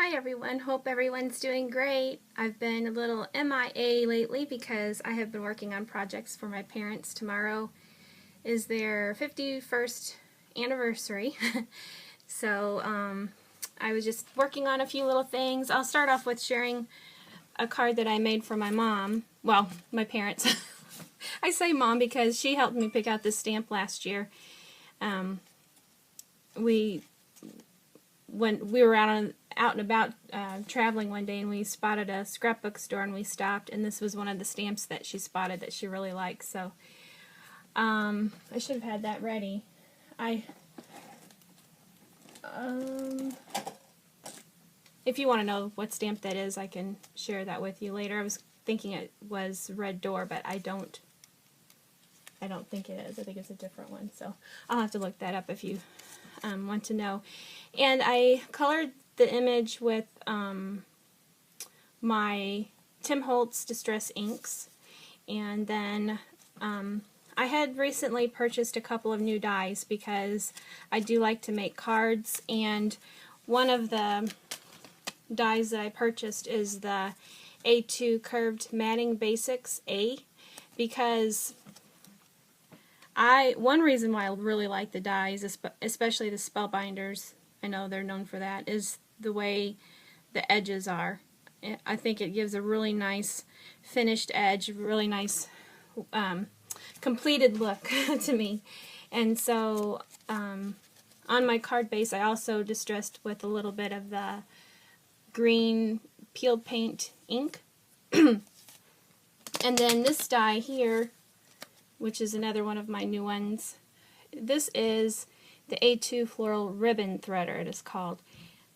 Hi everyone, hope everyone's doing great. I've been a little MIA lately because I have been working on projects for my parents. Tomorrow is their 51st anniversary. So I was just working on a few little things. I'll start off with sharing a card that I made for my mom. Well, my parents. I say mom because she helped me pick out this stamp last year. When we were out and about traveling one day, and we spotted a scrapbook store, and we stopped, and this was one of the stamps that she spotted that she really liked. So I should have had that ready. If you want to know what stamp that is, I can share that with you later. I was thinking it was Red Door, but I don't think it is. I think it's a different one. So I'll have to look that up if you want to know. And I colored the image with my Tim Holtz Distress inks, and then I had recently purchased a couple of new dies because I do like to make cards, and one of the dies that I purchased is the A2 Curved Matting Basics A, because one reason why I really like the dies, especially the Spellbinders, I know they're known for that, is the way the edges are. I think it gives a really nice finished edge, really nice completed look to me. And so on my card base I also distressed with a little bit of the green peeled paint ink. And then this die here, which is another one of my new ones, this is the A2 Floral Ribbon Threader, it is called,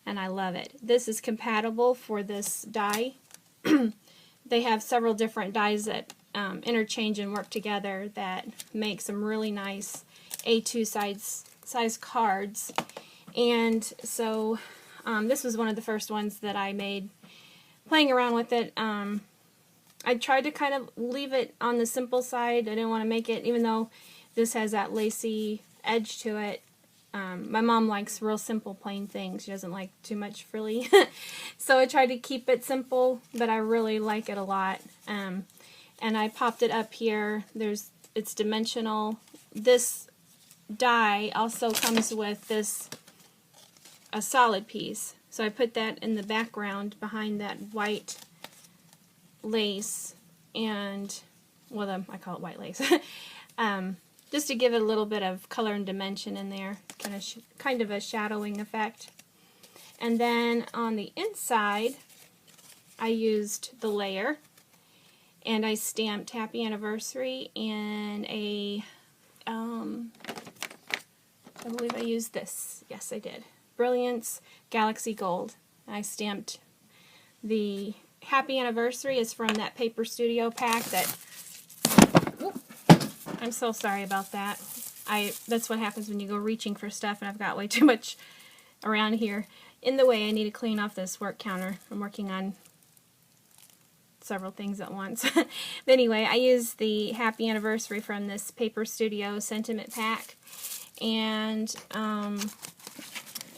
and I love it. This is compatible for this die. They have several different dies that interchange and work together that make some really nice A2 size cards. And so this was one of the first ones that I made playing around with it. I tried to kind of leave it on the simple side. I didn't want to make it, even though this has that lacy edge to it. My mom likes real simple, plain things. She doesn't like too much frilly. So I tried to keep it simple, but I really like it a lot. And I popped it up here. It's dimensional. This die also comes with a solid piece. So I put that in the background behind that white lace, and well, I call it white lace. Just to give it a little bit of color and dimension in there, kind of a shadowing effect. And then on the inside, I used the layer, and I stamped Happy Anniversary in I believe I used this. Yes, I did. Brilliance Galaxy Gold. I stamped the Happy Anniversary is from that Paper Studio pack that, I'm so sorry about that. That's what happens when you go reaching for stuff, and I've got way too much around here in the way. I need to clean off this work counter. I'm working on several things at once. But anyway, I used the Happy Anniversary from this Paper Studio Sentiment pack, and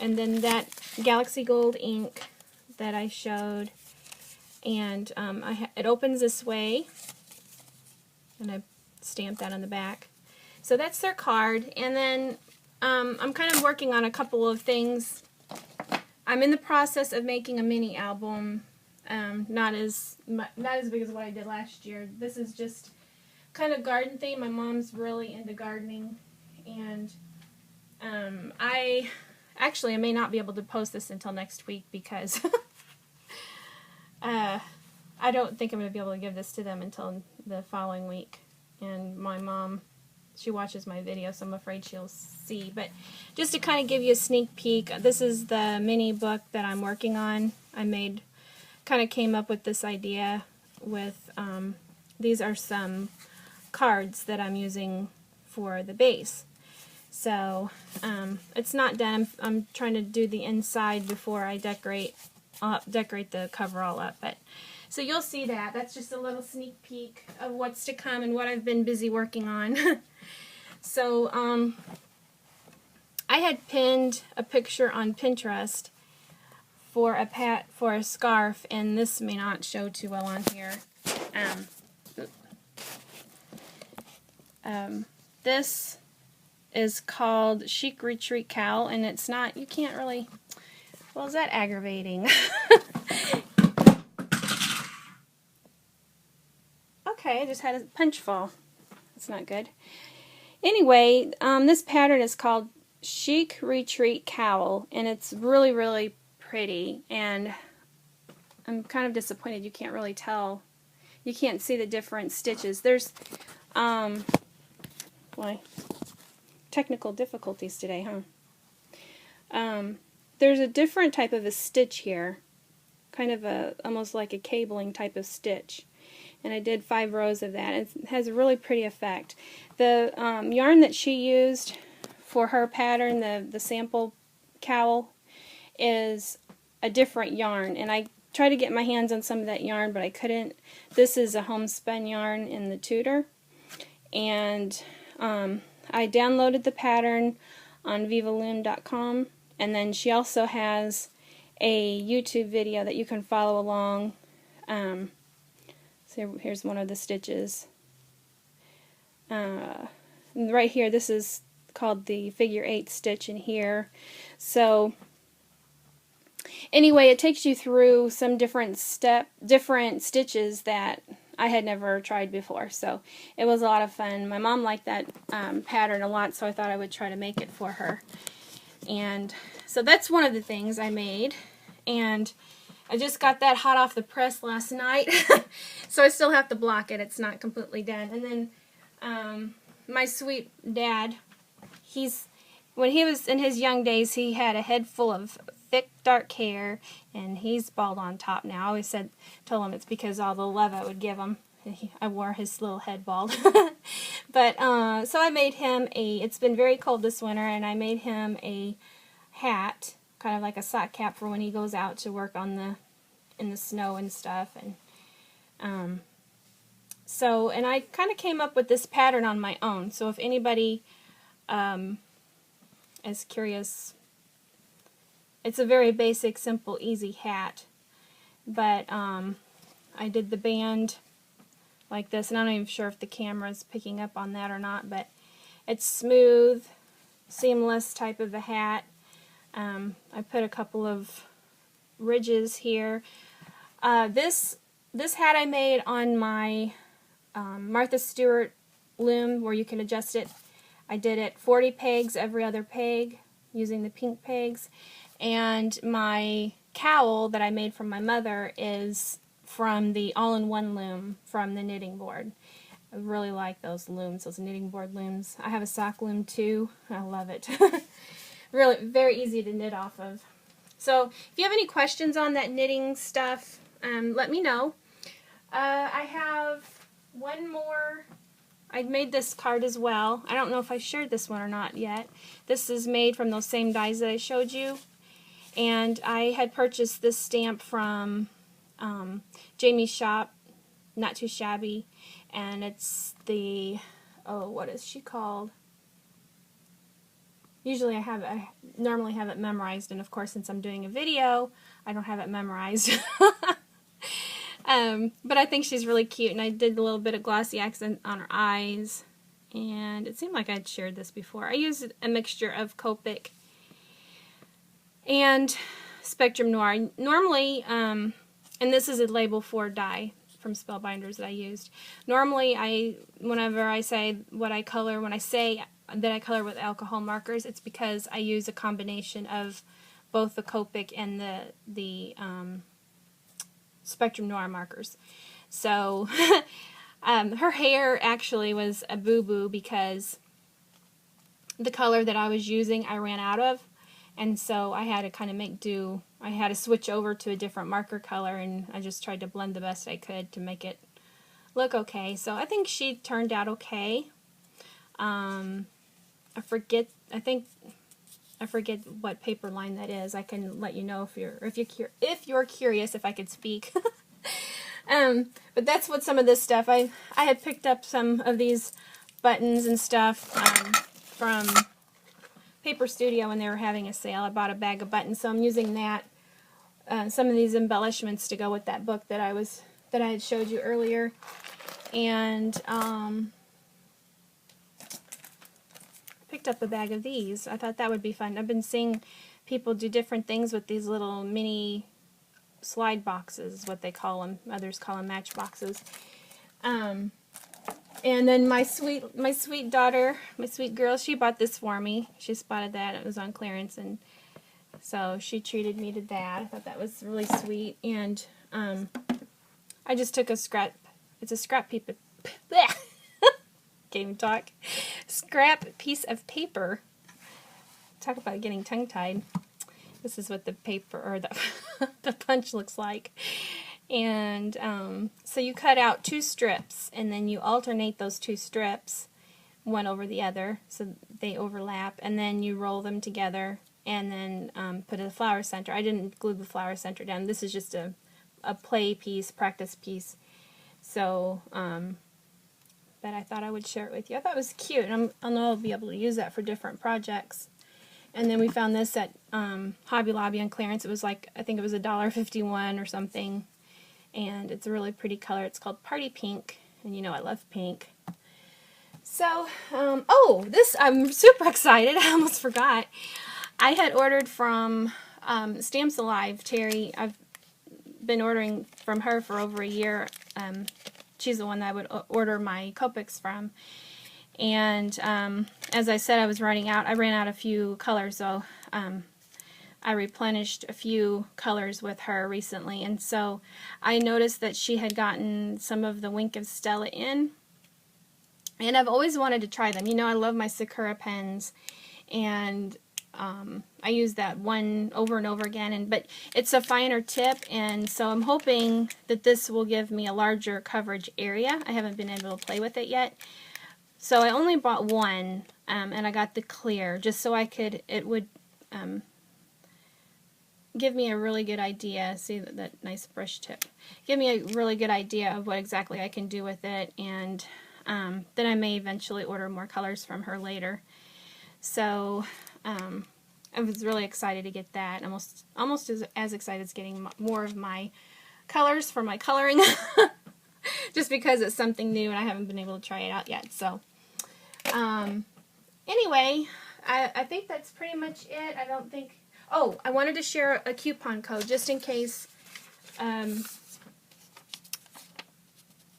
then that Galaxy Gold ink that I showed, and it opens this way, and I stamped that on the back. So that's their card. And then I'm kind of working on a couple of things. I'm in the process of making a mini album, not as big as what I did last year. This is just kind of garden theme. My mom's really into gardening, and I may not be able to post this until next week because I don't think I'm going to be able to give this to them until the following week. And my mom, she watches my video, so I'm afraid she'll see. But just to kind of give you a sneak peek, this is the mini book that I'm working on. Kind of came up with this idea with, these are some cards that I'm using for the base. So it's not done. I'm trying to do the inside before I decorate the cover all up. So you'll see that. That's just a little sneak peek of what's to come and what I've been busy working on. So I had pinned a picture on Pinterest for a scarf, and this may not show too well on here. This is called Chic Retreat Cowl, and it's not, you can't really, well, is that aggravating? Okay, I just had a punch fall. That's not good. Anyway, this pattern is called Chic Retreat Cowl, and it's really, really pretty, and I'm kind of disappointed you can't really tell. You can't see the different stitches. There's, boy, technical difficulties today, huh? There's a different type of a stitch here, kind of almost like a cabling type of stitch. And I did 5 rows of that. It has a really pretty effect. The yarn that she used for her pattern, the sample cowl, is a different yarn. And I tried to get my hands on some of that yarn, but I couldn't. This is a homespun yarn in the Tudor. And I downloaded the pattern on vivaloom.com. And then she also has a YouTube video that you can follow along. So here's one of the stitches. Right here, this is called the figure 8 stitch in here. So anyway, it takes you through some different stitches that I had never tried before. So it was a lot of fun. My mom liked that pattern a lot, so I thought I would try to make it for her. And so that's one of the things I made. And I just got that hot off the press last night, so I still have to block it. It's not completely done. And then my sweet dad, when he was in his young days, he had a head full of thick, dark hair, and he's bald on top now. I always told him it's because all the love I would give him. I wore his little head bald. But so I made him it's been very cold this winter, and I made him a hat, kind of like a sock cap for when he goes out to work in the snow and stuff. And and I kind of came up with this pattern on my own. So if anybody is curious, it's a very basic, simple, easy hat. But I did the band like this, and I'm not even sure if the camera's picking up on that or not, but it's smooth, seamless type of a hat. I put a couple of ridges here. This hat I made on my Martha Stewart loom, where you can adjust it. I did it 40 pegs every other peg using the pink pegs. And my cowl that I made from my mother is from the all-in-one loom from the knitting board. I really like those looms, those knitting board looms. I have a sock loom too. I love it. Really very easy to knit off of. So if you have any questions on that knitting stuff, let me know. I have one more. I made this card as well. I don't know if I shared this one or not yet. This is made from those same dies that I showed you. And I had purchased this stamp from Jamie's shop, Not Too Shabby. And it's the, oh, what is she called? Usually I normally have it memorized, and of course since I'm doing a video, I don't have it memorized. But I think she's really cute, and I did a little bit of glossy accent on her eyes, and it seemed like I'd shared this before. I used a mixture of Copic and Spectrum Noir. Normally, and this is a label 4 die from Spellbinders that I used. Normally, whenever I say what I color, when I say that I color with alcohol markers, it's because I use a combination of both the Copic and the Spectrum Noir markers. So her hair actually was a boo-boo because the color that I was using I ran out of, and so I had to kind of make do. I had to switch over to a different marker color, and I just tried to blend the best I could to make it look okay. So I think she turned out okay. I forget what paper line that is. I can let you know if you're curious if I could speak. But that's what some of this stuff. I had picked up some of these buttons and stuff from Paper Studio when they were having a sale. I bought a bag of buttons, so I'm using that some of these embellishments to go with that book that I had showed you earlier. And picked up a bag of these. I thought that would be fun. I've been seeing people do different things with these little mini slide boxes, what they call them. Others call them match boxes. And then my sweet daughter, my sweet girl, she bought this for me. She spotted that. It was on clearance, and so she treated me to that. I thought that was really sweet. And I just took a scrap. It's a scrap piece of can't even talk. Scrap piece of paper. Talk about getting tongue-tied. This is what the paper or the punch looks like. And so you cut out 2 strips, and then you alternate those 2 strips, one over the other, so they overlap, and then you roll them together, and then put a flower center. I didn't glue the flower center down. This is just a play piece, practice piece. So, but I thought I would share it with you. I thought it was cute, and I know I'll be able to use that for different projects. And then we found this at Hobby Lobby on clearance. It was like, I think it was $1.51 or something. And it's a really pretty color. It's called Party Pink, and you know I love pink. So, oh, this, I'm super excited. I almost forgot. I had ordered from Stamps Alive, Terry. I've been ordering from her for over a year. She's the one that I would order my Copics from. And as I said, I was running out. I ran out a few colors, so I replenished a few colors with her recently. And so I noticed that she had gotten some of the Wink of Stella in. And I've always wanted to try them. You know, I love my Sakura pens. And I use that one over and over again, but it's a finer tip, and so I'm hoping that this will give me a larger coverage area. I haven't been able to play with it yet, so I only bought one, and I got the clear just so it would give me a really good idea. See that nice brush tip? Give me a really good idea of what exactly I can do with it, and then I may eventually order more colors from her later. So I was really excited to get that. Almost as excited as getting more of my colors for my coloring, just because it's something new and I haven't been able to try it out yet. So anyway, I think that's pretty much it. I don't think... Oh, I wanted to share a coupon code just in case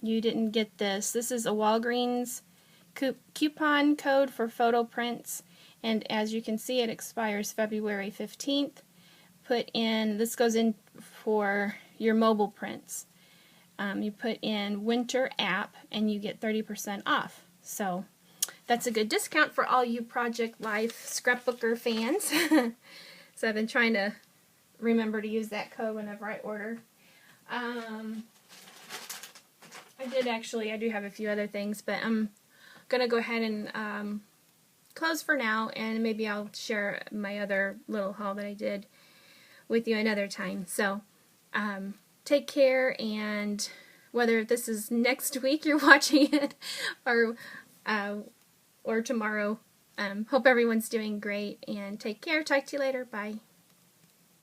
you didn't get this. This is a Walgreens coupon code for photo prints. And as you can see, it expires February 15th. Put in, this goes in for your mobile prints. You put in Winter App and you get 30% off. So that's a good discount for all you Project Life scrapbooker fans. So I've been trying to remember to use that code whenever I order. I do have a few other things, but I'm going to go ahead and close for now, and maybe I'll share my other little haul that I did with you another time. So take care, and whether this is next week you're watching it or tomorrow, hope everyone's doing great, and take care. Talk to you later. Bye.